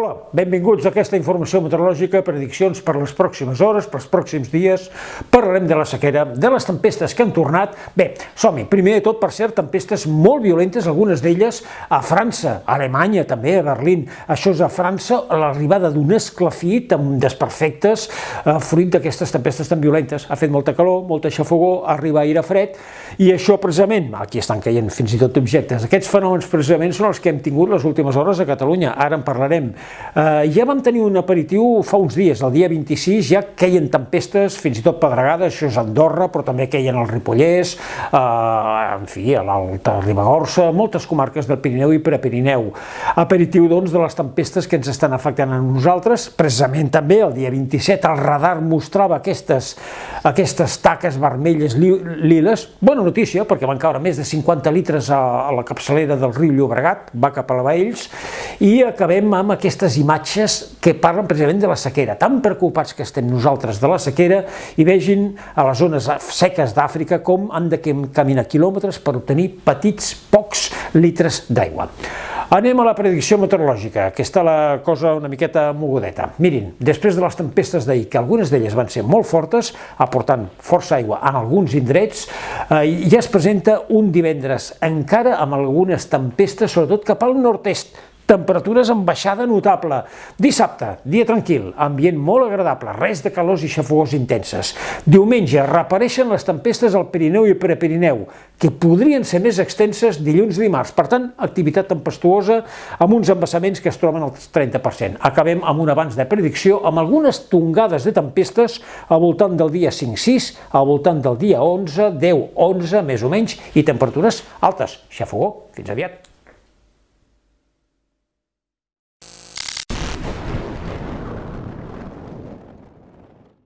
Hola, benvinguts a aquesta informació meteorològica, prediccions per les pròximes hores, pels pròxims dies. Parlarem de la sequera, de les tempestes que han tornat. Bé, som-hi. Primer de tot, per cert, tempestes molt violentes, algunes d'elles a França, a Alemanya també, a Berlín. Això és a França, l'arribada d'un esclafit amb desperfectes, fruit d'aquestes tempestes tan violentes. Ha fet molta calor, molta xafogor, arriba aire fred, i això precisament, aquí estan caient fins i tot objectes. Aquests fenòmens precisament són els que hem tingut les últimes hores a Catalunya. Ara en parlarem. Ja vam tenir un aperitiu fa uns dies, el dia 26, ja queien tempestes, fins i tot pedregades, això és Andorra, però també queien al Ripollès, en fi, a l'Alta Ribagorça, moltes comarques del Pirineu i Prepirineu. Aperitiu, doncs, de les tempestes que ens estan afectant a nosaltres. Precisament també el dia 27 el radar mostrava aquestes taques vermelles liles. Bona notícia, perquè van caure més de 50 litres a la capçalera del riu Llobregat, va cap a la Baells, i acabem amb aquestes imatges que parlen precisament de la sequera. Tan preocupats que estem nosaltres de la sequera, i vegin a les zones seques d'Àfrica com han de caminar quilòmetres per obtenir pocs litres d'aigua. Anem a la predicció meteorològica, que està la cosa una miqueta mogudeta. Mirin, després de les tempestes d'ahir, que algunes d'elles van ser molt fortes, aportant força aigua en alguns indrets, ja es presenta un divendres encara amb algunes tempestes, sobretot cap al nord-est. Temperatures en baixada notable. Dissabte, dia tranquil, ambient molt agradable, res de calors i xafogors intenses. Diumenge, reapareixen les tempestes al Pirineu i Prepirineu, que podrien ser més extenses dilluns i dimarts. Per tant, activitat tempestuosa amb uns embassaments que es troben al 30%. Acabem amb un avanç de predicció amb algunes tongades de tempestes al voltant del dia 5-6, al voltant del dia 11, 10-11, més o menys, i temperatures altes. Xafogor, fins aviat.